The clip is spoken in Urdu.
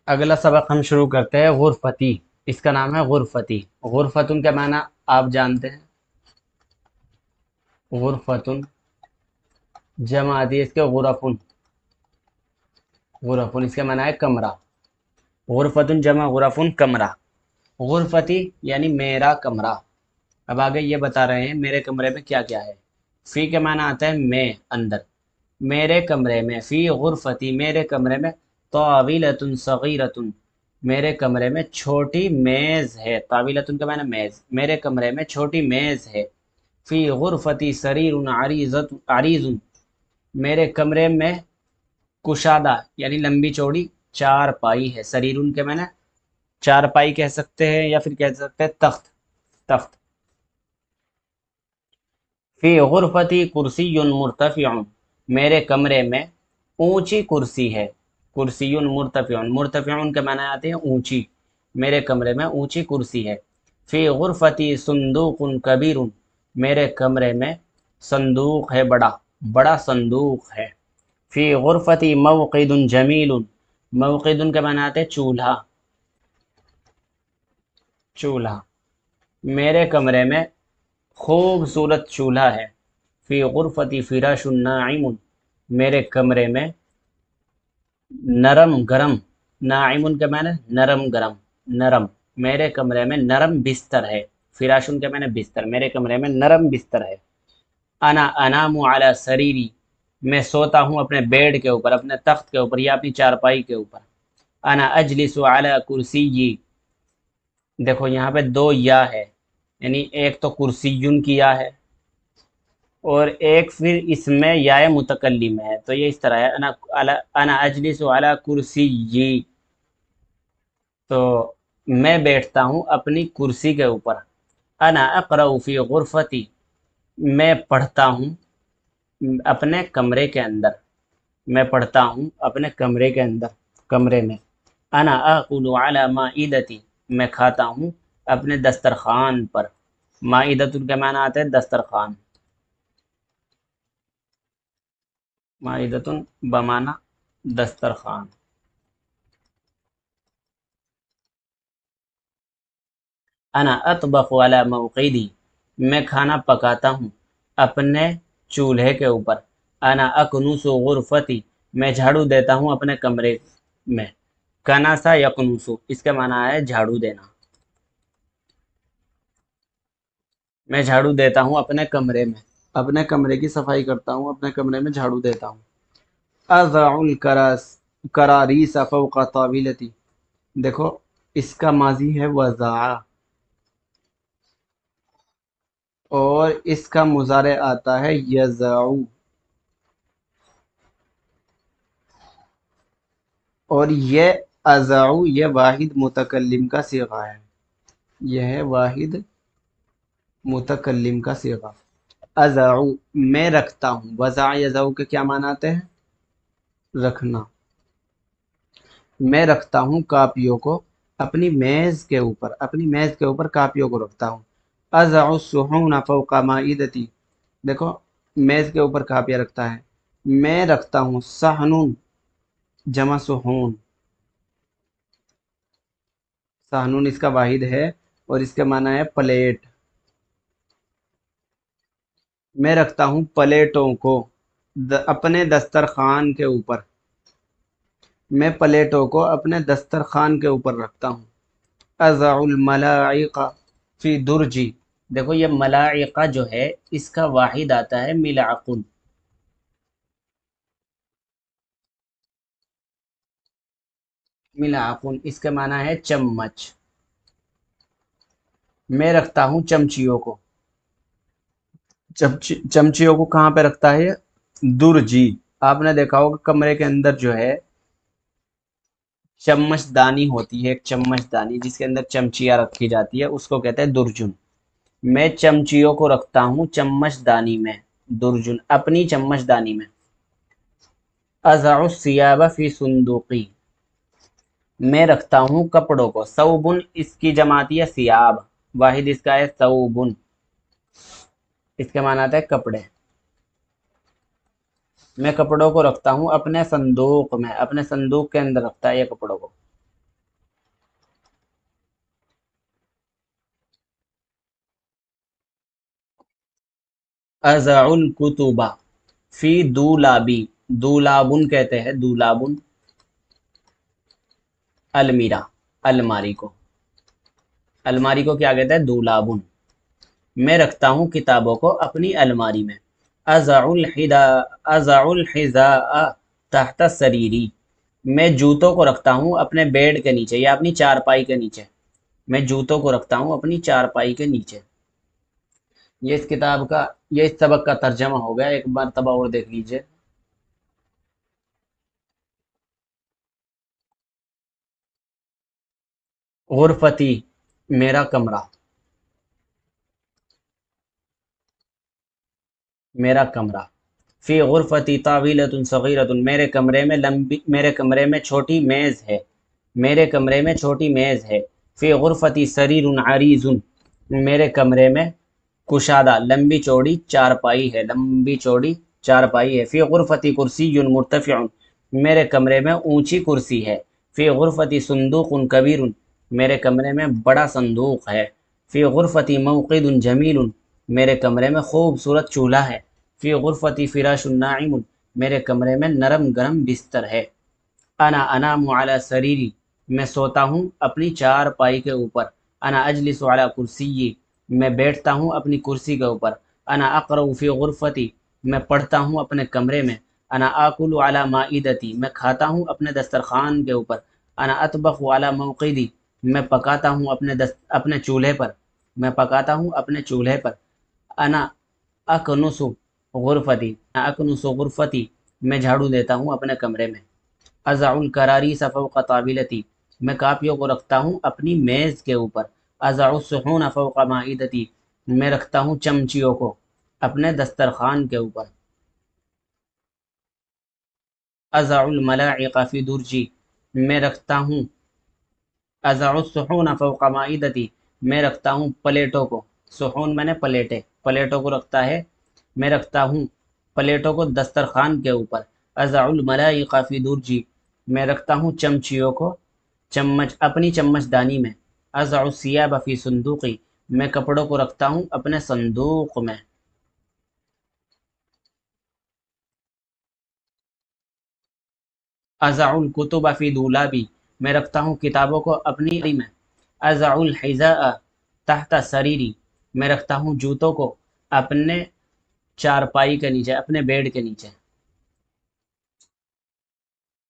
اگلا سبق ہم شروع کرتے ہیں غرفتی. اس کا نام ہے غرفتی. غرفتن کا معنی آپ جانتے ہیں. غرفتن جمع آتی ہے اس کے غرفن. غرفن اس کا معنی ہے کمرہ. غرفتن جمع غرفن کمرہ. غرفتی یعنی میرا کمرہ. اب آگے یہ بتا رہے ہیں میرے کمرے میں کیا کیا ہے. فی کے معنی آتا ہے میں، اندر. میرے کمرے میں، فی غرفتی میرے کمرے میں، طاولۃ صغیرۃ میرے کمرے میں چھوٹی میز ہے. طاولۃ کا معنی میز. میرے کمرے میں چھوٹی میز ہے. فی غرفتی سریر عریض میرے کمرے میں کشادہ یعنی لمبی چوڑی چار پائی ہے. سریر کے معنی چار پائی کہہ سکتے ہیں یا پھر کہہ سکتے ہیں تخت. تخت. فی غرفتی کرسی مرتفع میرے کمرے میں اونچی کرسی ہے. کرسی مرتفع. مرتفع کے معنی آتے ہیں اونچی. میرے کمرے میں اونچی کرسی ہے. فی غرفتی صندوق کبیر میرے کمرے میں صندوق ہے بڑا. بڑا صندوق ہے. فی غرفتی موقد جمیل موقد کے معنی آتے ہیں چولہا. چولہا. میرے کمرے میں خوبصورت چولہا ہے. فی غرفتی فراش ناعم میرے کمرے میں نرم گرم. ناعم کے معنی نرم گرم. نرم. میرے کمرے میں نرم بستر ہے. فراشن کے معنی بستر. میرے کمرے میں نرم بستر ہے. انا انام علی سریری میں سوتا ہوں اپنے بیڈ کے اوپر، اپنے تخت کے اوپر یا اپنی چارپائی کے اوپر. انا اجلس علی کرسی دیکھو یہاں پہ دو یا ہے، یعنی ایک تو کرسیون کی یا ہے اور ایک پھر اس میں یا متکلم ہے. تو یہ اس طرح ہے انا اجلس علی کرسی. تو میں بیٹھتا ہوں اپنی کرسی کے اوپر. انا اقرأ فی غرفتی میں پڑھتا ہوں اپنے کمرے کے اندر. میں پڑھتا ہوں اپنے کمرے کے اندر، کمرے میں. انا آکل علی مائدتی میں کھاتا ہوں اپنے دسترخوان پر. مائدۃ کے معنی آتے ہیں دسترخوان. مائدۃ بمعنی دسترخوان. انا اطبخ علی موقدی میں کھانا پکاتا ہوں اپنے چولہے کے اوپر. انا اکنس غرفتی میں جھاڑو دیتا ہوں اپنے کمرے میں. کناسا یکنسو اس کا معنی ہے جھاڑو دینا. میں جھاڑو دیتا ہوں اپنے کمرے میں. اپنے کمرے کی صفائی کرتا ہوں، اپنے کمرے میں جھاڑو دیتا ہوں. اضع الکراریس فوق طاولتی دیکھو اس کا ماضی ہے وضع اور اس کا مضارع آتا ہے یضع. اور یہ اضع یہ واحد متکلم کا صیغہ ہے. یہ ہے واحد متکلم کا صیغہ. اضع میں رکھتا ہوں. وضع یضع کے کیا معنی آتے ہیں؟ رکھنا. میں رکھتا ہوں کاپیوں کو اپنی میز کے اوپر. اپنی میز کے اوپر کاپیوں کو رکھتا ہوں. اضع الصحون فوق مائدتی دیکھو میز کے اوپر کاپیاں رکھتا ہے. میں رکھتا ہوں صحن جمع صحون. صحن اس کا واحد ہے اور اس کا معنی ہے پلیٹ. میں رکھتا ہوں پلیٹوں کو اپنے دسترخوان کے اوپر. میں پلیٹوں کو اپنے دسترخوان کے اوپر رکھتا ہوں. اضع الملاعق فی درجی دیکھو یہ ملاعقہ جو ہے اس کا واحد آتا ہے ملعقن. ملعقن اس کا معنی ہے چمچ. میں رکھتا ہوں چمچیوں کو. چمچیوں کو کہاں پہ رکھتا ہے؟ درجی. آپ نے دیکھا ہوگا کمرے کے اندر جو ہے چمچ دانی ہوتی ہے، ایک چمچ دانی جس کے اندر چمچیاں رکھی جاتی ہے اس کو کہتے ہیں درجن. میں چمچیوں کو رکھتا ہوں چمچ دانی میں. درجن اپنی چمچ دانی میں. اضع الثیاب فی صندوقی میں رکھتا ہوں کپڑوں کو. ثوبن اس کی جمع آتی ہے ثیاب. واحد اس کا ہے ثوبن. اس کے معنی آتا ہے کپڑے. میں کپڑوں کو رکھتا ہوں اپنے صندوق میں. اپنے صندوق کے اندر رکھتا ہے یہ کپڑوں کو. ازع الکتبہ فی دولابی، دولابن کہتے ہیں، دولابن المیرا، الماری کو، الماری کو کیا کہتے ہیں؟ دولابن۔ میں رکھتا ہوں کتابوں کو اپنی الماری میں۔ ازع الحذاء تحت سریری، میں جوتوں کو رکھتا ہوں اپنے بیڈ کے نیچے یا اپنی چارپائی کے نیچے، میں جوتوں کو رکھتا ہوں اپنی چارپائی کے نیچے۔ یہ اس کتاب کا، یہ اس سبق کا ترجمہ ہو گیا، ایک مرتبہ اور دیکھ لیجئے۔ غرفتی، میرا کمرہ، میرا کمرہ۔ فی غرفتی طاولۃ صغیرۃ، میرے کمرے میں چھوٹی میز ہے، میرے کمرے میں چھوٹی میز ہے۔ فی غرفتی سریر عریض، میرے کمرے میں کشادہ لمبی چوڑی چارپائی ہے، لمبی چوڑی چارپائی ہے۔ فی غرفتی کرسی مرتفع، میرے کمرے میں اونچی کرسی ہے۔ فی غرفتی صندوق کبیر، میرے کمرے میں بڑا صندوق ہے۔ فی غرفتی موقد جمیل، میرے کمرے میں خوبصورت چولہا ہے۔ فی غرفتی فراش ناعم، میرے کمرے میں نرم گرم بستر ہے۔ انا انام علی سریری، میں سوتا ہوں اپنی چار پائی کے اوپر۔ انا اجلس علی کرسی، میں بیٹھتا ہوں اپنی کرسی کے اوپر۔ انا اقرأ فی غرفتی، میں پڑھتا ہوں اپنے کمرے میں۔ انا آکل علی مائدتی، میں کھاتا ہوں اپنے دسترخوان کے اوپر۔ انا اطبخ علی موقدی، میں پکاتا ہوں اپنے چولہے پر، میں پکاتا ہوں اپنے چولہے پر۔ انا اکنس غرفتی، انا اکنس غرفتی، میں جھاڑو دیتا ہوں اپنے کمرے میں۔ ازع الکراریس فوق طاولتی، میں کاپیوں کو رکھتا ہوں اپنی میز کے اوپر۔ ازع الصحون فوق مائدتی، میں رکھتا ہوں چمچیوں کو اپنے دسترخوان کے اوپر۔ ازع الملاعق فی درجی، میں رکھتا ہوں، ازع الصحون فوق مائدتی، میں رکھتا ہوں پلیٹوں کو، صحون میں نے پلیٹیں، پلیٹوں کو رکھتا ہے، میں رکھتا ہوں پلیٹوں کو دسترخوان کے اوپر۔ ازع الملائق فی درجی، میں رکھتا ہوں چمچیوں کو چمچ اپنی چمچ دانی میں۔ ازع الثیاب فی صندوقی، میں کپڑوں کو رکھتا ہوں اپنے صندوق میں۔ ازع الکتب فی دولابی، میں رکھتا ہوں کتابوں کو اپنی الماری میں۔ ازع الحذاء تحت سریری، میں رکھتا ہوں جوتوں کو اپنے چارپائی کے نیچے، اپنے بیڈ کے نیچے۔